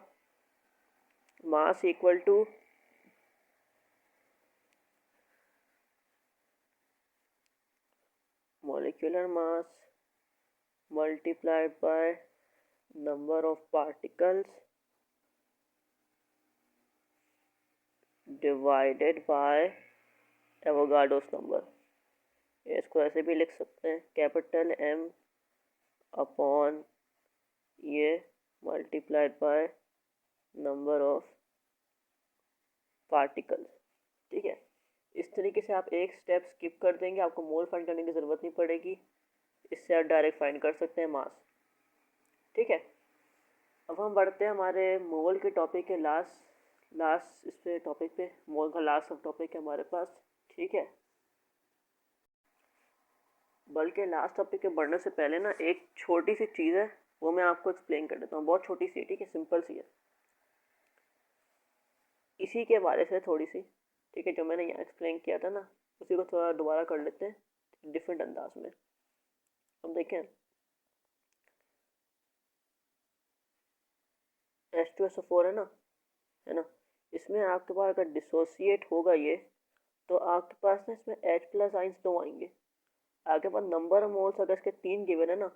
mass equal to molecular mass multiplied by number of particles divided by Avogadro's number। इसको ऐसे भी लिख सकते हैं, कैपिटल M अपॉन ये multiplied by number of particles. ठीक है, इस तरीके से आप एक स्टेप स्किप कर देंगे, आपको मोल फाइंड करने की ज़रूरत नहीं पड़ेगी, इससे आप डायरेक्ट फाइंड कर सकते हैं मास। ठीक है, अब हम बढ़ते हैं हमारे मोल के टॉपिक के लास्ट इस पे टॉपिक पे, मोल का लास्ट सब टॉपिक है हमारे पास। ठीक है, बल्कि लास्ट टॉपिक के बढ़ने से पहले ना एक छोटी सी चीज़ है, वो मैं आपको एक्सप्लेन कर देता हूँ, बहुत छोटी सी है। ठीक है, सिंपल सी है, इसी के बारे से थोड़ी सी। ठीक है, जो मैंने यहाँ एक्सप्लेन किया था ना, उसी को थोड़ा दोबारा कर लेते हैं डिफरेंट अंदाज में। अब देखें, H2SO4 है ना, इसमें आपके पास अगर डिसोसिएट होगा ये, तो आपके पास ना इसमें H प्लस आइंस 2 आएंगे। आपके पास नंबर ऑफ मोल्स अगर इसके 3 गिवन है ना,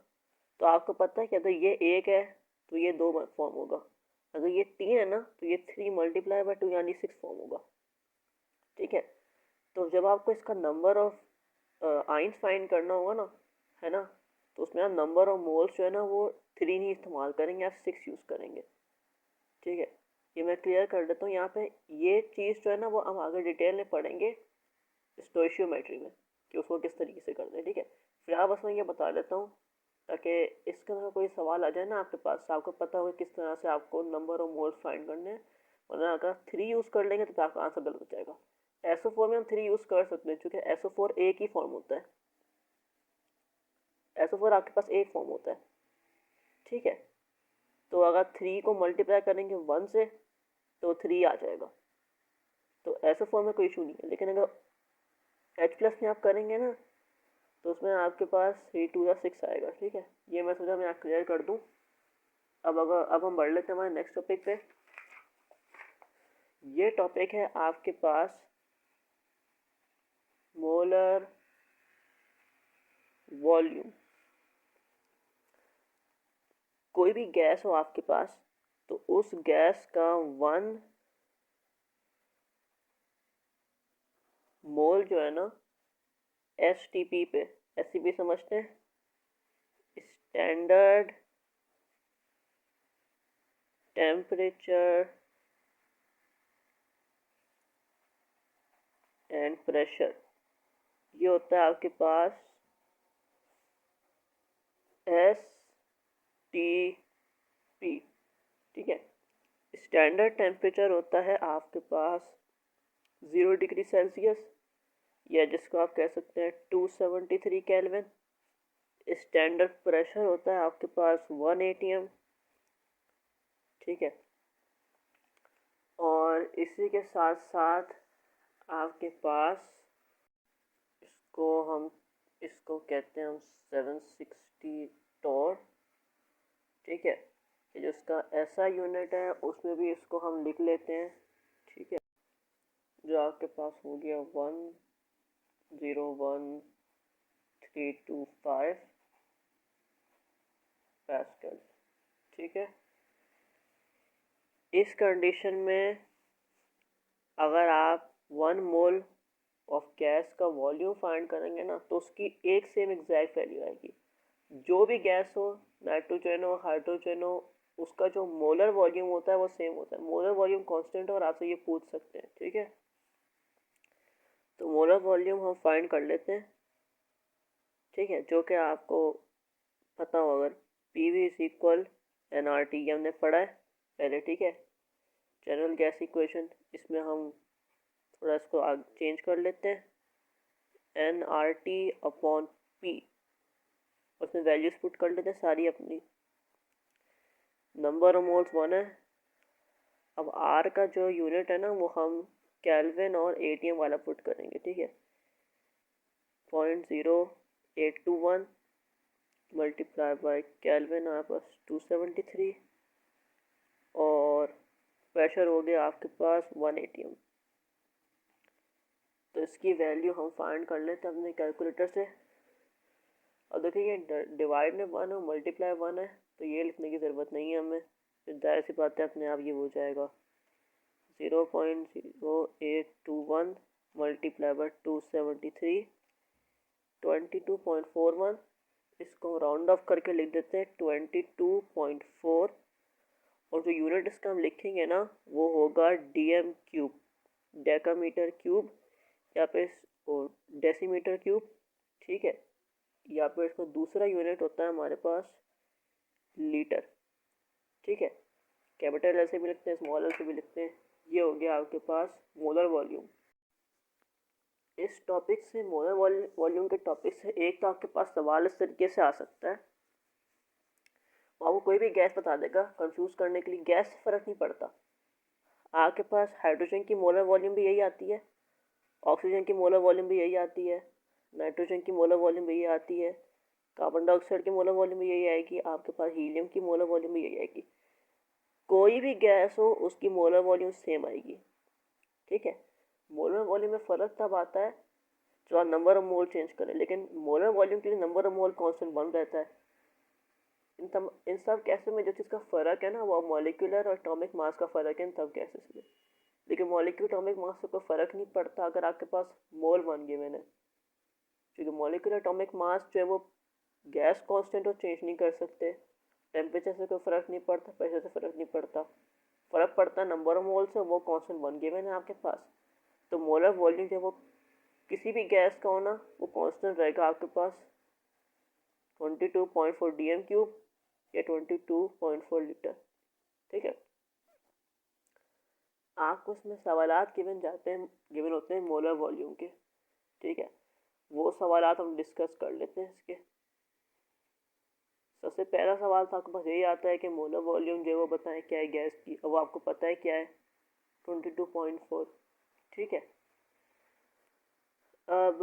तो आपको पता है कि अगर ये 1 है तो ये 2 फॉर्म होगा, अगर ये 3 है ना तो ये 3 मल्टीप्लाई बाय 2 यानी 6 फॉर्म होगा। ठीक है, तो जब आपको इसका नंबर ऑफ आइंस फाइंड करना होगा ना, है ना, तो उसमें आप नंबर ऑफ मोल्स जो है ना वो 3 नहीं इस्तेमाल करेंगे, आप 6 यूज़ करेंगे। ठीक है, ये मैं क्लियर कर देता हूँ यहाँ पे। ये चीज़ जो है ना वो हम आगे डिटेल में पढ़ेंगे स्टोइशियोमेट्री में, कि उसको किस तरीके से करते हैं। ठीक है, फिर आप बस मैं ये बता देता हूँ ताकि इसके अंदर कोई सवाल आ जाए ना आपके पास, आपको पता हो किस तरह से आपको नंबर ऑफ मोल्स फाइंड करने हैं। वरना अगर 3 यूज़ कर लेंगे तो आपका आंसर गलत हो जाएगा। SO4 में हम 3 यूज़ कर सकते हैं क्योंकि SO4 एक ही फॉर्म होता है, SO4 आपके पास एक फॉर्म होता है। ठीक है, तो अगर 3 को मल्टीप्लाई करेंगे 1 से तो 3 आ जाएगा, तो SO4 में कोई इशू नहीं है। लेकिन अगर H प्लस में आप करेंगे ना, तो उसमें आपके पास 3 2 या 6 आएगा। ठीक है, ये मैं सोचा मैं क्लियर कर दूँ। अब हम बढ़ लेते हैं हमारे नेक्स्ट टॉपिक पे। ये टॉपिक है आपके पास मोलर वॉल्यूम। कोई भी गैस हो आपके पास, तो उस गैस का 1 मोल जो है ना STP पे, STP समझते हैं, स्टैंडर्ड टेम्परेचर एंड प्रेशर, ये होता है आपके पास STP। ठीक है, स्टैंडर्ड टेम्परेचर होता है आपके पास 0 डिग्री सेल्सियस, या जिसको आप कह सकते हैं 273 केल्विन। स्टैंडर्ड प्रेशर होता है आपके पास 1 atm। ठीक है, और इसी के साथ साथ आपके पास इसको कहते हैं हम 760 टॉर। ठीक है, जो इसका ऐसा यूनिट है उसमें भी इसको हम लिख लेते हैं। ठीक है, जो आपके पास हो गया 101325 पास्कल। ठीक है, इस कंडीशन में अगर आप 1 मोल ऑफ गैस का वॉल्यूम फाइंड करेंगे ना, तो उसकी एक सेम एग्जैक्ट वैल्यू आएगी। जो भी गैस हो, नाइट्रोजन हो, हाइड्रोजन हो, उसका जो मोलर वॉल्यूम होता है वो सेम होता है। मोलर वॉल्यूम कांस्टेंट है और आपसे ये पूछ सकते हैं। ठीक है, तो मोलर वॉल्यूम हम फाइंड कर लेते हैं। ठीक है, जो कि आपको पता हो, अगर PV इज इक्वल NRT ये हमने पढ़ा है पहले, ठीक है। जनरल गैस इक्वेशन, इसमें हम थोड़ा इसको चेंज कर लेते हैं, NRT अपॉन P, उसमें वैल्यूज पुट कर लेते हैं सारी अपनी। नंबर ऑफ मोल्स 1 है। अब R का जो यूनिट है ना वो हम केल्विन और ATM वाला पुट करेंगे, ठीक है। 0.0821 मल्टीप्लाई बाई केल्विन आपके पास 273 और प्रेशर हो गया आपके पास 1 ATM। तो इसकी वैल्यू हम फाइंड कर लेते हैं अपने कैलकुलेटर से। और देखिए ये डिवाइड में 1 है, मल्टीप्लाई 1 है, तो ये लिखने की ज़रूरत नहीं है हमें, तो जाहिर सी बात है अपने आप ये हो जाएगा 0.0821 मल्टीप्लाई बाई 273 22.41। इसको राउंड ऑफ करके लिख देते हैं 22.4, और जो यूनिट इसका हम लिखेंगे ना वो होगा DM क्यूब, डेकामीटर क्यूब, या फिर डेसीमीटर क्यूब, ठीक है। या फिर इसका दूसरा यूनिट होता है हमारे पास लीटर, ठीक है। कैपिटल एल से भी लिखते हैं, स्मॉल एल से भी लिखते हैं। ये हो गया आपके पास मोलर वॉल्यूम। इस टॉपिक से, मोलर वॉल्यूम के टॉपिक से एक तो आपके पास सवाल इस तरीके से आ सकता है, आपको कोई भी गैस बता देगा कंफ्यूज करने के लिए, गैस से फ़र्क नहीं पड़ता। आपके पास हाइड्रोजन की मोलर वॉल्यूम भी यही आती है, ऑक्सीजन की मोलर वॉल्यूम भी यही आती है, नाइट्रोजन की मोलर वॉल्यूम भी यही आती है, कार्बन डाइऑक्साइड की मोलर वॉल्यूम भी यही आएगी, आपके पास हीलियम की मोलर वॉल्यूम भी यही आएगी। कोई भी गैस हो उसकी मोलर वॉल्यूम सेम आएगी, ठीक है। मोलर वॉल्यूम में फ़र्क तब आता है जो आप नंबर ऑफ मोल चेंज करें, लेकिन मोलर वॉल्यूम के लिए नंबर ऑफ मोल कांस्टेंट 1 रहता है। इन सब गैसों में जो चीज़ का फ़र्क है ना वो मॉलिक्यूलर और एटॉमिक मास का फ़र्क है इन सब गैसेस में। लेकिन मॉलिक्यूलर एटॉमिक मास से कोई फ़र्क नहीं पड़ता अगर आपके पास मोल 1 गिवन है, क्योंकि मॉलिक्यूलर एटॉमिक मास जो है वो गैस कांस्टेंट को चेंज नहीं कर सकते, टेम्परेचर से कोई फ़र्क नहीं पड़ता, प्रेशर से फ़र्क नहीं पड़ता, फ़र्क पड़ता है नंबर ऑफ मोल से, वो कांस्टेंट 1 गिवन है आपके पास। तो मोलर वॉल्यूम जो वो किसी भी गैस का होना वो कांस्टेंट रहेगा आपके पास 22.4 DM क्यूब या 22.4 लीटर, ठीक है। आपको उसमें सवालात गिवन होते हैं मोलर वॉल्यूम के, ठीक है। वो सवालात हम डिस्कस कर लेते हैं इसके। सबसे पहला सवाल तो आपके पास यही आता है कि मोलर वॉल्यूम जो है वो बताएं क्या है गैस की, अब आपको पता है क्या है 22.4, ठीक है। अब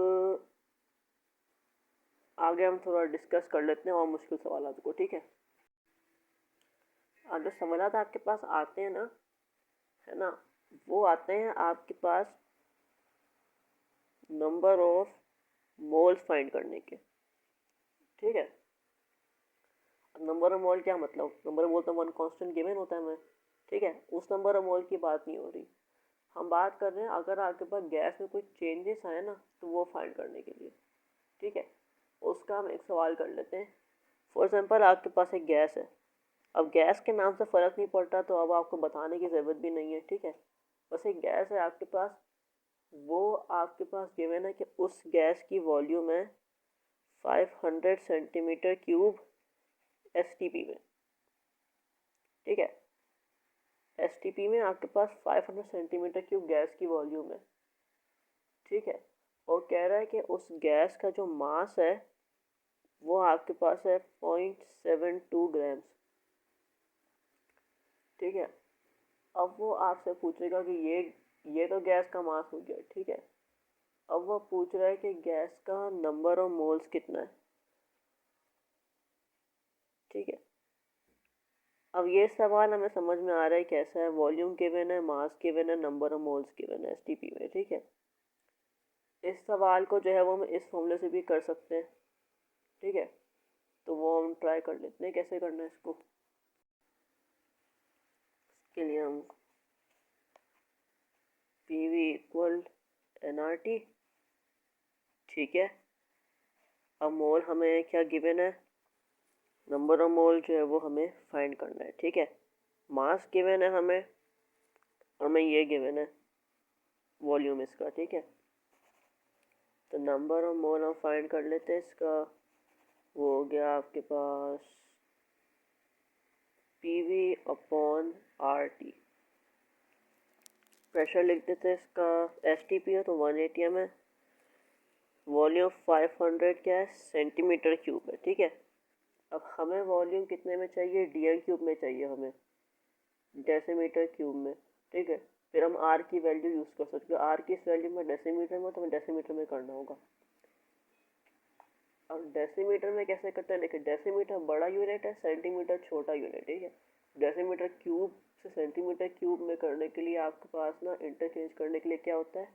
आगे हम थोड़ा डिस्कस कर लेते हैं और मुश्किल सवालात को, ठीक है। अगर सवालात आपके पास आते हैं ना, है ना, वो आते हैं आपके पास नंबर ऑफ मोल्स फाइंड करने के, ठीक है। नंबर ऑफ मोल क्या मतलब, नंबर ऑफ मोल तो 1 कांस्टेंट गिवन होता है हमें, ठीक है। उस नंबर ऑफ मोल की बात नहीं हो रही, हम बात कर रहे हैं अगर आपके पास गैस में कोई चेंजेस आए ना तो वो फाइंड करने के लिए, ठीक है। उसका हम एक सवाल कर लेते हैं। फॉर एग्जांपल आपके पास एक गैस है, अब गैस के नाम से फ़र्क नहीं पड़ता तो अब आपको बताने की ज़रूरत भी नहीं है, ठीक है। बस एक गैस है आपके पास, वो आपके पास गिवन है कि उस गैस की वॉल्यूम है 500 सेंटीमीटर क्यूब STP में, ठीक है। STP में आपके पास 500 सेंटीमीटर क्यूब गैस की वॉल्यूम है, ठीक है। और कह रहा है कि उस गैस का जो मास है वो आपके पास है 0.72 ग्राम्स, ठीक है। अब वो आपसे पूछेगा कि ये तो गैस का मास हो गया, ठीक है। अब वो पूछ रहा है कि गैस का नंबर ऑफ मोल्स कितना है, ठीक है। अब ये सवाल हमें समझ में आ रहा है कैसा है, वॉल्यूम गिवन है, मास गिवन है, नंबर ऑफ मोल्स गिवन है STP में, ठीक है। इस सवाल को जो है वो हम इस फॉर्मूले से भी कर सकते हैं, ठीक है। तो वो हम ट्राई कर लेते हैं कैसे करना है इसको। इसके लिए हम PV इक्वल NRT, ठीक है। अब मोल हमें क्या गिवन है, नंबर ऑफ मोल जो है वो हमें फाइंड करना है, ठीक है। मास गिवन है हमें, और हमें ये गिवन है वॉल्यूम इसका, ठीक है। तो नंबर ऑफ मोल हम फाइंड कर लेते हैं इसका, वो हो गया आपके पास PV अपॉन RT। प्रेशर लिख देते हैं इसका, STP है तो 180 mm है, वॉल्यूम 500 क्या है, सेंटीमीटर क्यूब है। ठीक है, अब हमें वॉल्यूम कितने में चाहिए, DM क्यूब में चाहिए हमें, डेसीमीटर क्यूब में। ठीक है, फिर हम R की वैल्यू यूज़ कर सकते हैं, R की इस वैल्यू में डेसीमीटर में, तो हमें डेसीमीटर में करना होगा। अब डेसीमीटर में कैसे करते हैं, देखिए डेसीमीटर बड़ा यूनिट है, सेंटीमीटर छोटा यूनिट है। ठीक है, डेसीमीटर क्यूब से सेंटीमीटर क्यूब में करने के लिए आपके पास ना इंटरचेंज करने के लिए क्या होता है,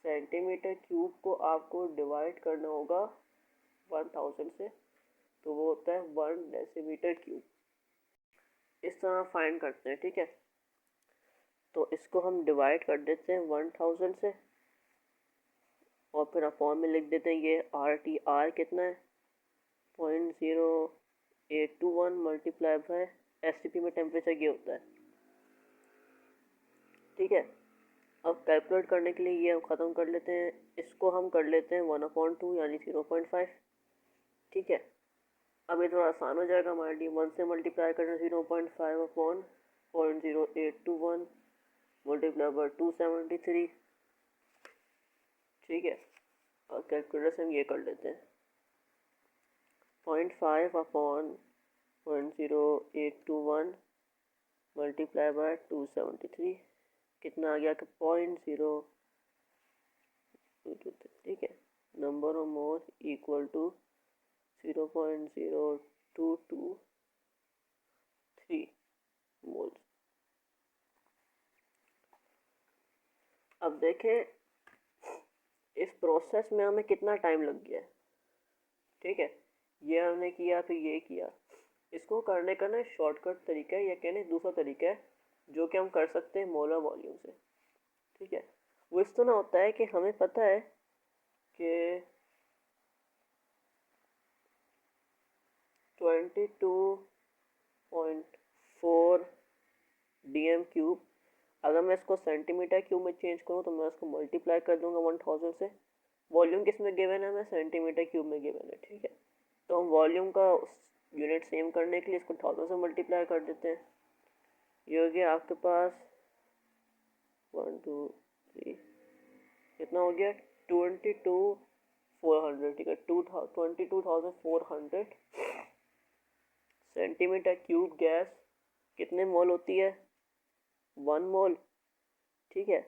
सेंटीमीटर क्यूब को आपको डिवाइड करना होगा 1000 से, तो वो होता है 1 डेसीमीटर क्यूब। इस तरह फाइंड करते हैं। ठीक है, तो इसको हम डिवाइड कर देते हैं 1000 से और फिर अपॉन में लिख देते हैं ये RT। R कितना है, 0.0821 मल्टीप्लाई बाय STP में टेम्परेचर ये होता है। ठीक है, अब कैलकुलेट करने के लिए ये हम ख़त्म कर लेते हैं, इसको हम कर लेते हैं 1/2 यानी 0.5। ठीक है, अब ये थोड़ा आसान हो जाएगा हमारे लिए, 1 से मल्टीप्लाई करना 0.5 अपॉन 0.0821 मल्टीप्लाई बाय 273। ठीक है, और कैलकुलेटर से हम ये कर लेते हैं, 0.5 अपॉन 0.0821 मल्टीप्लाई बाय 273 कितना आ गया कि 0.0223। ठीक है, number of moles equal to 0.0223 moles. अब देखें इस प्रोसेस में हमें कितना टाइम लग गया है। ठीक है, ये हमने किया फिर ये किया, इसको करने का ना शॉर्टकट तरीका है या कहने दूसरा तरीका है जो कि हम कर सकते हैं मोलर वॉल्यूम से। ठीक है, वो इस तरह होता है कि हमें पता है कि 22.4 DM क्यूब, अगर मैं इसको सेंटीमीटर क्यूब में चेंज करूँ तो मैं उसको मल्टीप्लाई कर दूंगा 1000 से। वॉल्यूम किस में गिवन है, हमें सेंटीमीटर क्यूब में गिवन है। ठीक है, तो हम वॉल्यूम का यूनिट सेम करने के लिए इसको 1000 से मल्टीप्लाई कर देते हैं। ये हो गया आपके पास 1 2 3 कितना हो गया 22,400। ठीक है, 22,400 सेंटीमीटर क्यूब गैस कितने मोल होती है, 1 मोल। ठीक है,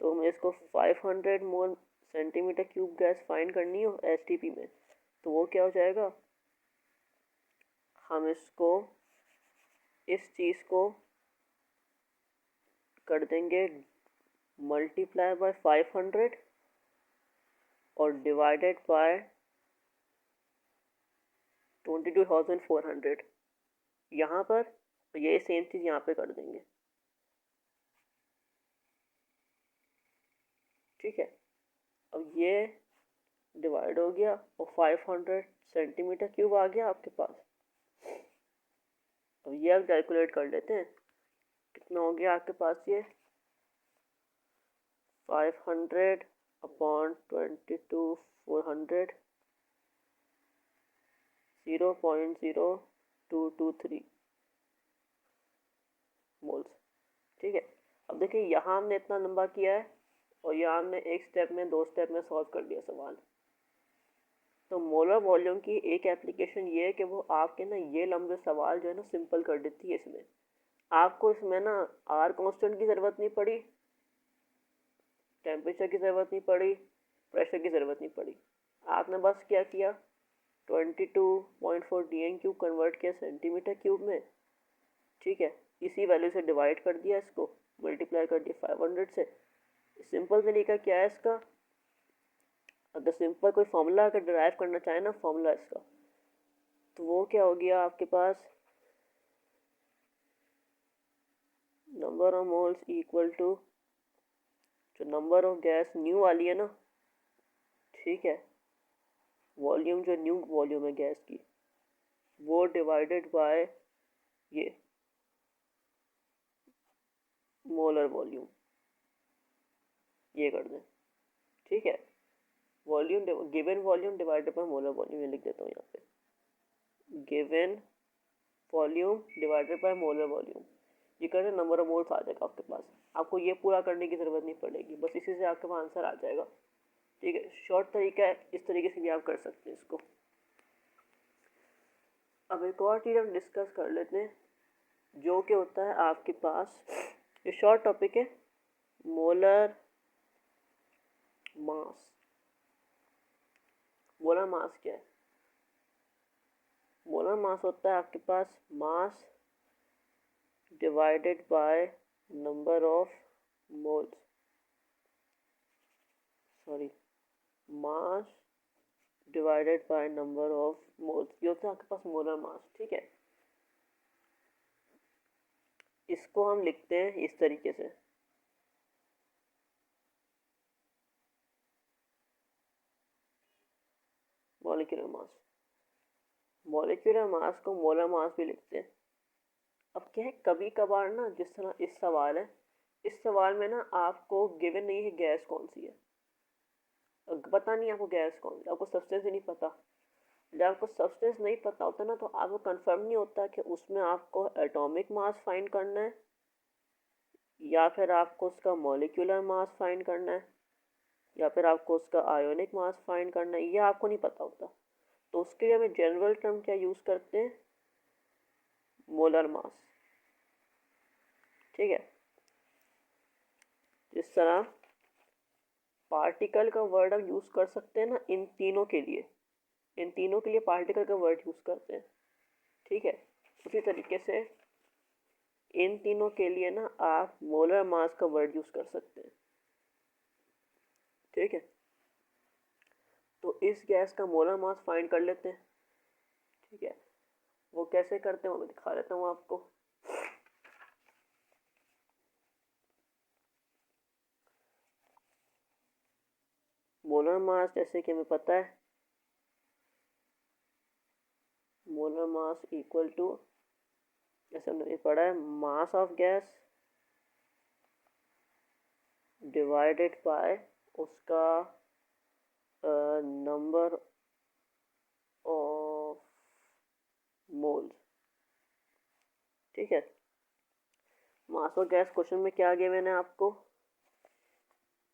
तो हमें इसको 500 मोल सेंटीमीटर क्यूब गैस फाइंड करनी हो STP में, तो वो क्या हो जाएगा, हम इसको इस चीज़ को कर देंगे मल्टीप्लाई बाय 500 और डिवाइडेड बाय 22,400 यहाँ पर, तो ये सेम चीज़ यहाँ पे कर देंगे। ठीक है, अब ये डिवाइड हो गया और 500 सेंटीमीटर क्यूब आ गया आपके पास। अब ये आप कैलकुलेट कर लेते हैं कितना हो गया आपके पास, ये 500 अपॉन 22,400 0.0223 मोल्स। ठीक है, अब देखिए यहाँ हमने इतना लंबा किया है और यहाँ हमने एक स्टेप में 2 स्टेप में सॉल्व कर लिया सवाल। तो मोलर वॉल्यूम की एक एप्लीकेशन ये है कि वो आपके ना ये लंबे सवाल जो है ना सिंपल कर देती है। इसमें आपको इसमें ना R कांस्टेंट की ज़रूरत नहीं पड़ी, टेम्परेचर की ज़रूरत नहीं पड़ी, प्रेशर की ज़रूरत नहीं पड़ी। आपने बस क्या किया 22.4 DM क्यूब कन्वर्ट किया सेंटीमीटर क्यूब में। ठीक है, इसी वैल्यू से डिवाइड कर दिया, इसको मल्टीप्लाई कर दिया 500 से। सिंपल तरीका क्या है इसका, अगर सिंपल कोई फॉर्मूला अगर डिराइव करना चाहे ना फॉर्मूला इसका, तो वो क्या हो गया आपके पास, number of moles equal to जो नंबर ऑफ गैस न्यू वाली है ना, ठीक है, वॉल्यूम जो न्यू वॉल्यूम है गैस की, वो डिवाइडेड बाय ये मोलर वॉल्यूम, ये कर दें। ठीक है, volume given volume divided by molar volume, ये लिख देता हूँ यहाँ पे, given volume divided by molar volume, ये करके नंबर ऑफ मोल्स आ जाएगा आपके पास। आपको ये पूरा करने की ज़रूरत नहीं पड़ेगी, बस इसी से आपके पास आंसर आ जाएगा। ठीक है, शॉर्ट तरीका है, इस तरीके से भी आप कर सकते हैं इसको। अब एक और चीज़ हम डिस्कस कर लेते हैं, जो कि होता है आपके पास, ये शॉर्ट टॉपिक है, मोलर मास। मोलर मास क्या है? मोलर मास होता है आपके पास mass divided by number of moles, sorry mass divided by number of moles, ये होता है आपके पास मोलर मास। ठीक है, इसको हम लिखते हैं इस तरीके से, मॉलिक्यूलर मास। मॉलिक्यूलर मास को मोलर मास भी लिखते हैं। अब क्या है, कभी कभार ना, जिस तरह इस सवाल है, इस सवाल में ना आपको गिवन नहीं है गैस कौन सी है, पता नहीं आपको गैस कौन सी, आपको सब्सटेंस ही नहीं पता। जब आपको सब्सटेंस नहीं पता होता ना, तो आपको कंफर्म नहीं होता कि उसमें आपको एटॉमिक मास फाइंड करना है या फिर आपको उसका मॉलिक्यूलर मास फाइंड करना है या फिर आपको उसका आयोनिक मास फाइंड करना है, ये आपको नहीं पता होता। तो उसके लिए हमें जनरल टर्म क्या यूज़ करते हैं, मोलर मास। ठीक है, जिस तरह पार्टिकल का वर्ड हम यूज़ कर सकते हैं ना इन तीनों के लिए, इन तीनों के लिए पार्टिकल का वर्ड यूज़ करते हैं। ठीक है, उसी तरीके से इन तीनों के लिए ना आप मोलर मास का वर्ड यूज़ कर सकते हैं। ठीक है, तो इस गैस का मोलर मास फाइंड कर लेते हैं। ठीक है, वो कैसे करते हैं वो मैं दिखा देता हूँ आपको। मोलर मास जैसे कि हमें पता है, मोलर मास इक्वल टू, जैसे हमने पढ़ा है, mass of gas divided by उसका नंबर ऑफ मोल्स। ठीक है, मास ऑफ गैस क्वेश्चन में क्या गिवन है आपको,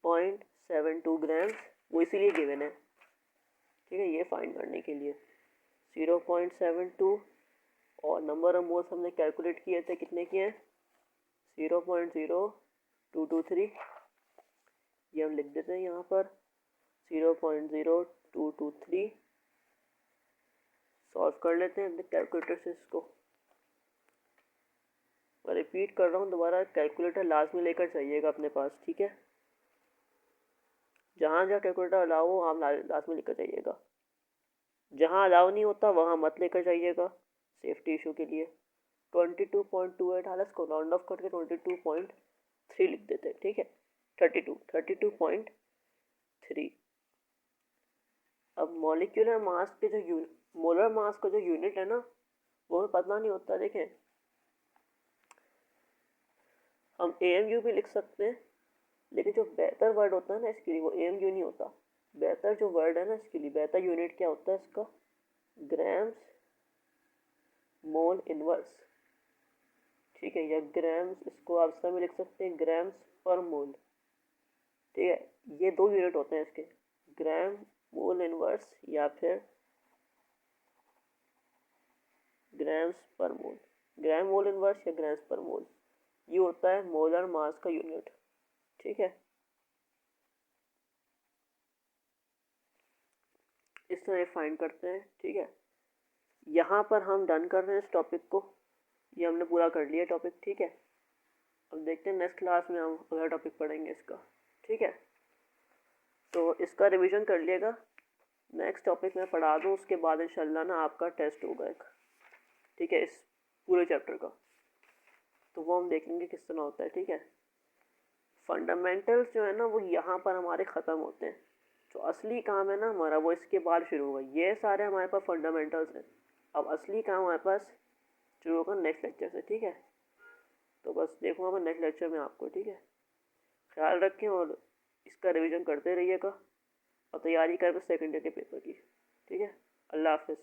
0.72 ग्राम, वो इसीलिए गिवन है। ठीक है, ये फाइंड करने के लिए 0.72, और नंबर ऑफ मोल्स हमने कैलकुलेट किए थे, कितने किए हैं, 0.0223, ये हम लिख देते हैं यहाँ पर 0.0223। सॉल्व कर लेते हैं अपने कैलकुलेटर से इसको। मैं रिपीट कर रहा हूँ दोबारा, कैलकुलेटर लाजमी लेकर जाइएगा अपने पास। ठीक है, जहाँ जहाँ कैलकुलेटर अलाउ हो आप लाजमी लेकर जाइएगा, जहाँ अलाउ नहीं होता वहाँ मत लेकर जाइएगा, सेफ्टी इशू के लिए। 22.28, हाल इसको राउंड ऑफ करके 22.3 लिख देते हैं। ठीक है, 32.3। अब मॉलिक्यूलर मास के जो मोलर मास का जो यूनिट है ना, वो हमें पता नहीं होता। देखें, हम AMU भी लिख सकते हैं, लेकिन जो बेहतर वर्ड होता है ना इसके लिए, वो AMU नहीं होता। बेहतर जो वर्ड है ना इसके लिए, बेहतर यूनिट क्या होता है इसका, ग्राम्स मोल इनवर्स। ठीक है, या ग्राम्स, इसको आप सब में लिख सकते हैं ग्राम्स पर मोल। ठीक है, ये दो यूनिट होते हैं इसके, ग्राम मोल इनवर्स या फिर ग्राम्स पर मोल। ग्राम मोल इनवर्स या ग्राम्स पर मोल, ये होता है मोलर मास का यूनिट। ठीक है, इस तरह फाइंड करते हैं। ठीक है, यहाँ पर हम डन कर रहे हैं इस टॉपिक को, ये हमने पूरा कर लिया टॉपिक। ठीक है, अब देखते हैं नेक्स्ट क्लास में हम अगला टॉपिक पढ़ेंगे इसका। ठीक है, तो इसका रिवीजन कर लिएगा, नेक्स्ट टॉपिक मैं पढ़ा दूँ, उसके बाद इंशाल्लाह ना आपका टेस्ट होगा एक। ठीक है, इस पूरे चैप्टर का, तो वो हम देखेंगे किस तरह होता है। ठीक है, फंडामेंटल्स जो है ना वो यहाँ पर हमारे ख़त्म होते हैं, जो असली काम है ना हमारा वो इसके बाद शुरू होगा। ये सारे हमारे पास फंडामेंटल्स हैं, अब असली काम हमारे पास शुरू होगा नेक्स्ट लेक्चर से। ठीक है, तो बस देखूँगा मैं नेक्स्ट लेक्चर में आपको। ठीक है, ख्याल रखें और इसका रिवीजन करते रहिएगा और तैयारी करें सेकेंड ईयर के पेपर की। ठीक है, अल्लाह हाफिज़।